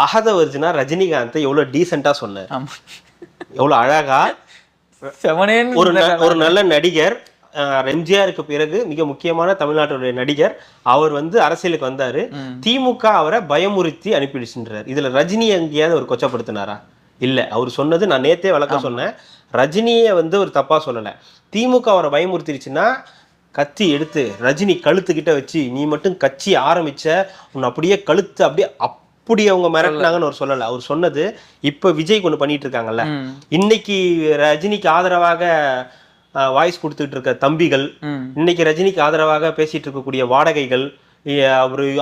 ஆகாத வருதுன்னா ரஜினிகாந்தை எவ்வளவு டீசெண்டா சொன்னார், எவ்வளவு அழகா. ஒரு நல்ல நடிகர், எம்ஜிஆருக்கு பிறகு மிக முக்கியமான தமிழ்நாட்டுடைய நடிகர். அவர் வந்து அரசியலுக்கு வந்தாரு, திமுக அவரை பயமுறுத்தி அனுப்பிடுச்சுன்றார். இதுல ரஜினி எங்கேயாவது ஒரு கொச்சப்படுத்தினாரா? இல்ல. அவர் சொன்னது நான் நேத்தே விளக்கம் சொன்னேன், ரஜினியை வந்து ஒரு தப்பா சொல்லல. திமுக அவரை பயமுறுத்திருச்சுன்னா கத்தி எடுத்து ரஜினி கழுத்துக்கிட்ட வச்சு நீ மட்டும் கட்சி ஆரம்பிச்ச உன்னை அப்படியே கழுத்து அப்படியே அப்படி அவங்க மிரட்டினாங்கன்னு அவர் சொல்லல. அவர் சொன்னது இப்ப விஜய் கொண்டு பண்ணிட்டு இருக்காங்கல்ல, இன்னைக்கு ரஜினிக்கு ஆதரவாக வாய்ஸ் கொடுத்துட்டு இருக்க தம்பிகள், இன்னைக்கு ரஜினிக்கு ஆதரவாக பேசிட்டு இருக்கக்கூடிய வாடகைகள்,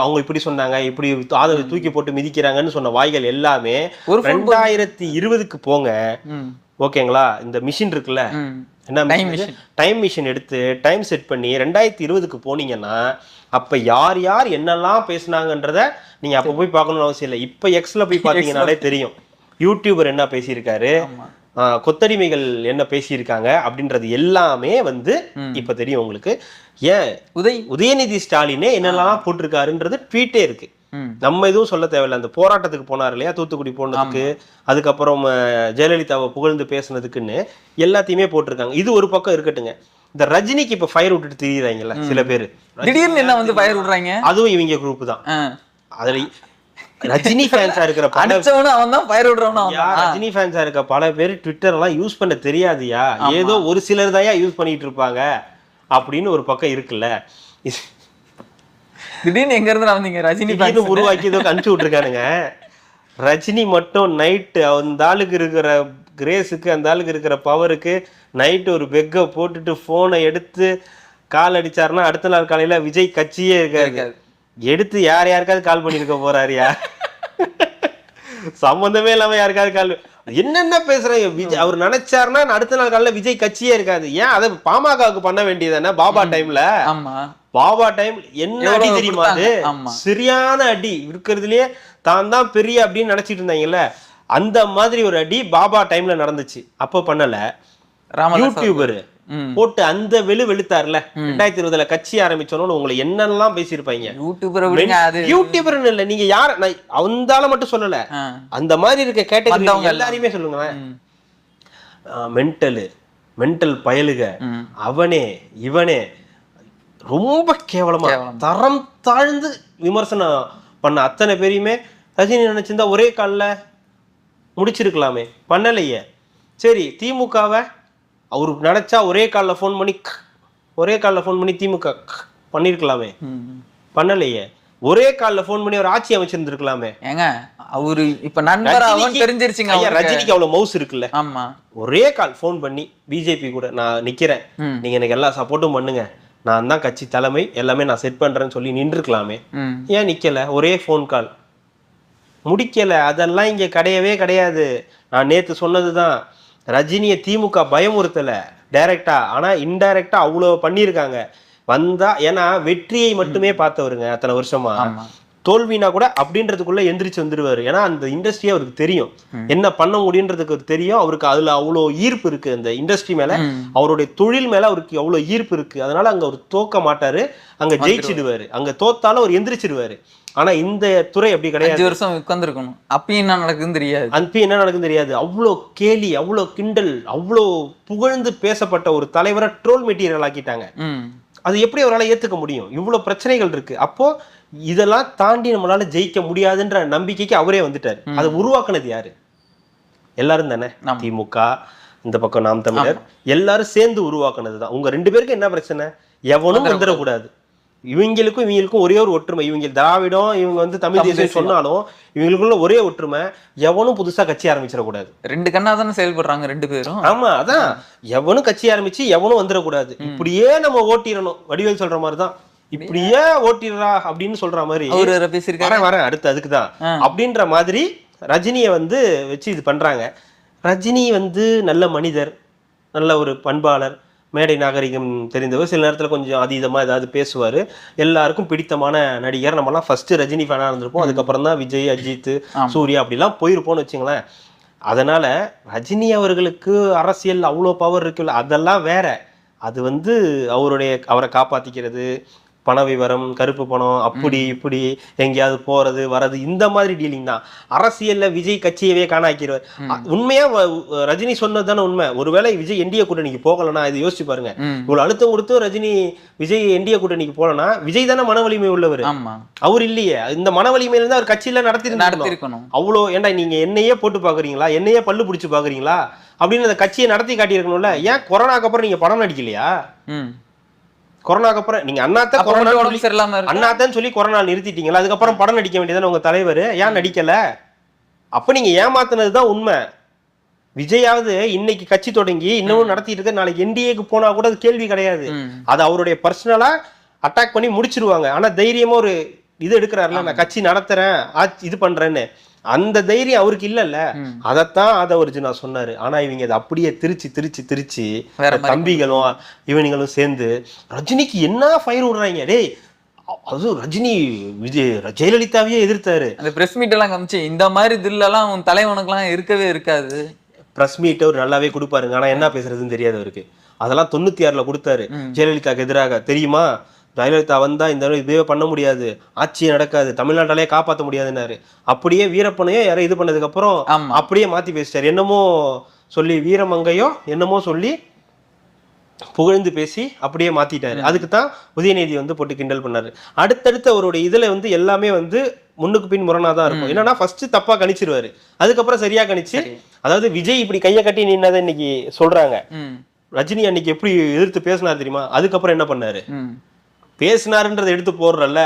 அவங்க இப்படி சொன்னாங்க, இப்படி ஆதரவு தூக்கி போட்டு மிதிக்கிறாங்கன்னு சொன்ன வாய்கள் எல்லாமே 2020க்கு போங்க. ஓகேங்களா? இந்த மிஷின் இருக்குல்ல, என்ன டைம் மிஷின் எடுத்து டைம் செட் பண்ணி 2020க்கு போனீங்கன்னா அப்ப யார் யார் என்னெல்லாம் பேசினாங்கன்றத நீங்க அப்ப போய் பார்க்கணும்னு அவசியம் இல்லை. இப்ப எக்ஸ்ல போய் பாத்தீங்கன்னாலே தெரியும் யூடியூபர் என்ன பேசியிருக்காரு, கொத்தடிமைகள் என்ன பேசியிருக்காங்க அப்படின்றது எல்லாமே வந்து இப்ப தெரியும் உங்களுக்கு. ஏன் உதயநிதி ஸ்டாலினே என்னெல்லாம் போட்டிருக்காருன்றது ட்வீட்டே இருக்கு. நம்ம எதுவும் சொல்ல தேவையில்லை. அந்த போராட்டத்துக்கு போனார் இல்லையா, தூத்துக்குடி போனதுக்கு, அதுக்கப்புறம் ஜெயலலிதாவை புகழ்ந்து பேசுனதுக்குன்னு எல்லாத்தையுமே போட்டிருக்காங்க. இது ஒரு பக்கம் இருக்கட்டுங்க. இந்த ரஜினிக்கு இப்ப ஃபயர் விட்டுட்டு தெரியுறாங்கல்ல சில பேரு, திடீர்னு என்ன வந்து ஃபயர் விடுறாங்க, அதுவும் இவங்க குரூப் தான். அதுல ரஜினி ஃபேன்ஸா இருக்கிற ரஜினி ஃபேன்ஸா இருக்க பல பேர் ட்விட்டர் எல்லாம் யூஸ் பண்ண தெரியாதியா, ஏதோ ஒரு சிலர் தான் யூஸ் பண்ணிட்டு இருப்பாங்க அப்படின்னு ஒரு பக்கம் இருக்குல்ல. திடீர்னு எங்க இருந்து வந்தீங்க? ரஜினி உருவாக்கி இதோ அனுப்பிச்சு விட்டுருக்கானுங்க. ரஜினி மட்டும் நைட்டு அந்த ஆளுக்கு இருக்கிற கிரேஸுக்கு, அந்த ஆளுக்கு இருக்கிற பவருக்கு நைட்டு ஒரு பெக்கை போட்டுட்டு போனை எடுத்து கால் அடிச்சாருன்னா அடுத்த நாள் காலையில விஜய் கட்சியே இருக்காது. எடுத்து யாருக்காவது கால் பண்ணிருக்க போறாருயா, சம்பந்தமே இல்லாம யாருக்காவது கால். என்னென்ன பேசுறேன் விஜய், அவர் நினைச்சாருன்னா அடுத்த நாள் காலையில விஜய் கட்சியே இருக்காது. ஏன் அதை பாமகவுக்கு பண்ண வேண்டியதானே? பாபா டைம்ல, பாபா டைம் என்ன அடி தெரியுமா? அது சரியான அடி, இருக்கிறதுலயே தான் தான் பெரிய அப்படின்னு நினைச்சிட்டு இருந்தாங்கல்ல, அந்த மாதிரி ஒரு அடி பாபா டைம்ல நடந்துச்சு. அப்ப பண்ணல, யூடியூபர் போட்டு அந்த வெளுத்தாருல 2020 கட்சி ஆரம்பிச்சோன்னு உங்களை என்னெல்லாம் பேசியிருப்பாங்க. யூடியூபர் இல்ல, நீங்க யார அவந்தால மட்டும் சொல்லல, அந்த மாதிரி இருக்க கேட்டகரி எல்லாரையுமே சொல்லுங்க. மென்டல் பயலுக, அவனே இவனே ரொம்ப கேவலமா தரம் தாழ்ந்து விமர்சனம் பண்ண அத்தனை பேரையுமே ரஜினி நினைச்சிருந்தா ஒரே காலில் முடிச்சிருக்கலாமே, பண்ணலையே. சரி, திமுகவை அவரு நினைச்சா ஒரே காலில் ஃபோன் பண்ணி திமுக பண்ணிருக்கலாமே, பண்ணலையே. ஒரே காலில் ஃபோன் பண்ணி ஒரு ஆட்சி அமைச்சிருந்திருக்கலாமே. ஏங்க அவரு இப்ப நண்பராகவும் தெரிஞ்சிருச்சுங்க. ரஜினிக்கு அவ்வளவு மவுஸ் இருக்குல்ல, ஒரே கால் ஃபோன் பண்ணி பிஜேபி கூட நான் நிக்கிறேன், நீங்க எனக்கு எல்லா சப்போர்ட்டும் பண்ணுங்க, நான் தான் கட்சி தலைமை, எல்லாமே நான் செட் பண்றேன்னு சொல்லி நின்றுக்கலாமே. ஏன் நிக்கல? ஒரே ஃபோன் கால் முடிக்கல. அதெல்லாம் இங்க கிடையவே கிடையாது. நான் நேத்து சொன்னதுதான், ரஜினியை திமுக பயமுறுத்தல டைரக்டா, ஆனா இன்டைரக்டா அவ்வளவு பண்ணியிருக்காங்க. வந்தா ஏன்னா வெற்றியை மட்டுமே பார்த்தவருங்க அத்தனை வருஷமா, தோல்வினா கூட அப்படின்றதுக்குள்ள எந்திரிச்சு வந்துருவாரு. ஏன்னா அந்த இண்டஸ்ட்ரியே அவருக்கு தெரியும், என்ன பண்ண முடியுன்றதுக்கு தெரியும். அவருக்கு அதுல அவ்வளோ ஈர்ப்பு இருக்கு, அந்த இண்டஸ்ட்ரி மேல, அவருடைய தொழில் மேல அவருக்கு அவ்வளவு ஈர்ப்பு இருக்கு. அதனால அங்க அவர் தோக்க மாட்டாரு, அங்க ஜெயிச்சிடுவாரு. அங்க தோத்தாலும் அவர் எந்திரிச்சிடுவாரு. ஆனா இந்த துறை அப்படி கிடையாது. 5 வருஷம் உட்கார்ந்துருக்கணும், அப்பயும் என்ன நடக்குதுன்னு தெரியாது, அப்பயும் என்ன நடக்குதுன்னு தெரியாது. அவ்வளோ கேலி, அவ்வளோ கிண்டல், அவ்வளோ புகழ்ந்து பேசப்பட்ட ஒரு தலைவரை ட்ரோல் மெட்டீரியல் ஆக்கிட்டாங்க. அது எப்படி அவரால் ஏத்துக்க முடியும்? இவ்வளவு பிரச்சனைகள் இருக்கு. அப்போ இதெல்லாம் தாண்டி நம்மளால ஜெயிக்க முடியாதுன்ற நம்பிக்கைக்கு அவரே வந்துட்டாரு. அதை உருவாக்குனது யாரு? எல்லாரும் தானே. திமுக, இந்த பக்கம் நாம் தமிழர், எல்லாரும் சேர்ந்து உருவாக்குனதுதான். உங்க 2 பேருக்கு என்ன பிரச்சனை? எவனும் வந்துடக்கூடாது. இவங்களுக்கும் ஒரே ஒரு ஒற்றுமை. இவங்க திராவிடம், இவங்க வந்து தமிழ் தேசியம் சொன்னாலும் இவங்களுக்குள்ள ஒரே ஒற்றுமை, எவனும் புதுசா கட்சி ஆரம்பிச்சிடக்கூடாது. 2 கண்ணா தானே செயல்படுறாங்க 2 பேரும். ஆமா, அதான், எவனும் கட்சி ஆரம்பிச்சு எவனும் வந்துடக்கூடாது. இப்படியே நம்ம ஓட்டிடணும். வடிவேல் சொல்ற மாதிரிதான், இப்படியே ஓட்டிடுறா அப்படின்னு சொல்ற மாதிரி வரேன் அடுத்து அதுக்குதான் அப்படின்ற மாதிரி ரஜினியை வந்து வச்சு இது பண்றாங்க. ரஜினி வந்து நல்ல மனிதர், நல்ல ஒரு பண்பாளர், மேடை நாகரிகம் தெரிந்தவர், சில நேரத்தில் கொஞ்சம் அதீதமாக ஏதாவது பேசுவார், எல்லாருக்கும் பிடித்தமான நடிகர். நம்மலாம் ஃபர்ஸ்ட் ரஜினி ஃபேனாக இருந்திருப்போம், அதுக்கப்புறம் தான் விஜய், அஜித், சூர்யா அப்படிலாம் போயிருப்போம்னு வச்சுங்களேன். அதனால ரஜினி அவர்களுக்கு அரசியல் அவ்வளோ பவர் இருக்குல்ல, அதெல்லாம் வேற. அது வந்து அவரை காப்பாற்றிக்கிறது, பண விவரம், கருப்பு பணம், அப்படி இப்படி எங்கேயாவது போறது வர்றது, இந்த மாதிரி டீலிங் தான். அரசியல்ல விஜய் கட்சியவே காணாக்கிடுவார். உண்மையா ரஜினி சொன்னது தானே உண்மை. ஒருவேளை விஜய் என்டிஏ கூட்டணிக்கு போகலன்னா, இது யோசிச்சு பாருங்க. இவ்வளவு அழுத்தம் கொடுத்து ரஜினி விஜய் என்டிஏ கூட்டணிக்கு போலனா, விஜய் தானே மன வலிமை உள்ளவர். அவர் இல்லையே. இந்த மன வலிமையில இருந்து அவர் கட்சியில நடத்திருக்கணும். அவ்வளோ ஏன்டா நீங்க என்னையே போட்டு பாக்குறீங்களா, என்னையே பல்லு பிடிச்சு பாக்குறீங்களா அப்படின்னு அந்த கட்சியை நடத்தி காட்டியிருக்கணும்ல. ஏன் கொரோனாக்கு அப்புறம் நீங்க படம் நடிக்கலையா? கொரோனாக்கு அப்புறம் நீங்க அண்ணாத்தன்னு சொல்லி கொரோனா நிறுத்திட்டீங்களா? அதுக்கப்புறம் படம் நடிக்க வேண்டியதானே உங்க தலைவர். ஏன் நடிக்கல? அப்ப நீங்க ஏமாத்துனதுதான் உண்மை. விஜயாவது இன்னைக்கு கட்சி தொடங்கி இன்னமும் நடத்திட்டு இருக்க, நாளைக்கு என்டிஏக்கு போனா கூட அது கேள்வி கிடையாது. அது அவருடைய பர்சனலா அட்டாக் பண்ணி முடிச்சிருவாங்க. ஆனா தைரியமா ஒரு இது எடுக்கிறாருல, நான் கட்சி நடத்துறேன் இது பண்றேன்னு, அந்த தைரியம் அவருக்கு இல்லல்ல. அதத்தான் ஆதவர்ஜுனா சொன்னாரு. ஆனா இவங்க அதை அப்படியே திருச்சி தம்பிகளும் இவனுங்களும் சேர்ந்து ரஜினிக்கு என்ன ஃபயர் விடுறாங்க. டேய், அதுவும் ரஜினி விஜய் ஜெயலலிதாவையே எதிர்த்தாரு. அந்த பிரஸ் மீட் எல்லாம் காமிச்சு இந்த மாதிரி தில்லெல்லாம் தலைவனுக்குலாம் இருக்கவே இருக்காது. பிரஸ் மீட் அவர் நல்லாவே கொடுப்பாருங்க. ஆனா என்ன பேசுறதுன்னு தெரியாது அவருக்கு. அதெல்லாம் 96ல கொடுத்தாரு ஜெயலலிதாக்கு எதிராக. தெரியுமா, ஜெயலலிதா வந்தா இந்த இதுவே பண்ண முடியாது, ஆட்சியே நடக்காது, தமிழ்நாட்டாலே காப்பாற்ற முடியாதுன்னாரு. அப்படியே வீரப்பனையோ யாரோ இது பண்ணதுக்கு அப்புறம் அப்படியே மாத்தி பேசிட்டாரு. என்னமோ சொல்லி வீரமங்கையோ என்னமோ சொல்லி புகழ்ந்து பேசி அப்படியே மாத்திட்டாரு. அதுக்கு தான் உதயநிதி வந்து போட்டு கிண்டல் பண்ணாரு. அடுத்தடுத்து அவருடைய இதுல வந்து எல்லாமே வந்து முன்னுக்கு பின் முரணாதான் இருக்கும். என்னன்னா ஃபர்ஸ்ட் தப்பா கணிச்சிருவாரு, அதுக்கப்புறம் சரியா கணிச்சு, அதாவது விஜய் இப்படி கையை கட்டி நின்னதை இன்னைக்கு சொல்றாங்க. ரஜினி அன்னைக்கு எப்படி எதிர்த்து பேசினார் தெரியுமா? அதுக்கப்புறம் என்ன பண்ணாரு? பேசினாருன்றதை எடுத்து போடுறல்ல,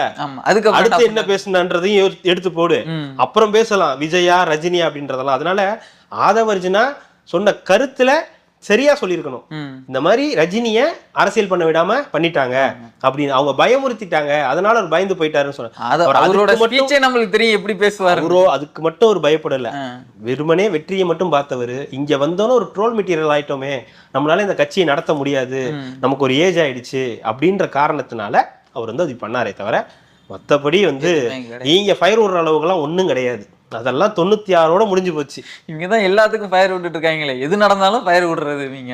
அடுத்து என்ன பேசினான்றதையும் எடுத்து போடு, அப்புறம் பேசலாம் விஜயா ரஜினியா அப்படின்றதெல்லாம். அதனால ஆதவர்ஜுனா சொன்ன கருத்துல சரியா சொல்லியிருக்கணும். இந்த மாதிரி ரஜினிய அரசியல் பண்ண விடாம பண்ணிட்டாங்க அப்படின்னு அவங்க பயமுறுத்திட்டாங்க, அதனால அவர் பயந்து போயிட்டாருன்னு சொன்னார். நம்மளுக்கு தெரியும் எப்படி பேசுவாரு. அதுக்கு மட்டும் ஒரு பயப்படல, வெறுமனே வெற்றியை மட்டும் பார்த்தவரு. இங்க வந்தோன்னு ஒரு ட்ரோல் மெட்டீரியல் ஆயிட்டோமே, நம்மளால இந்த கட்சியை நடத்த முடியாது, நமக்கு ஒரு ஏஜ் ஆயிடுச்சு அப்படின்ற காரணத்தினால அவர் வந்து அது பண்ணாரே தவிர, மற்றபடி வந்து நீங்க ஃபயர் விடுற அளவுக்குலாம் ஒன்றும் கிடையாது. அதெல்லாம் 96ஓட முடிஞ்சு போச்சு. இவங்கதான் எல்லாத்துக்கும் ஃபயர் விட்டுட்டு இருக்காங்களே, எது நடந்தாலும் ஃபயர் விடுறது. நீங்க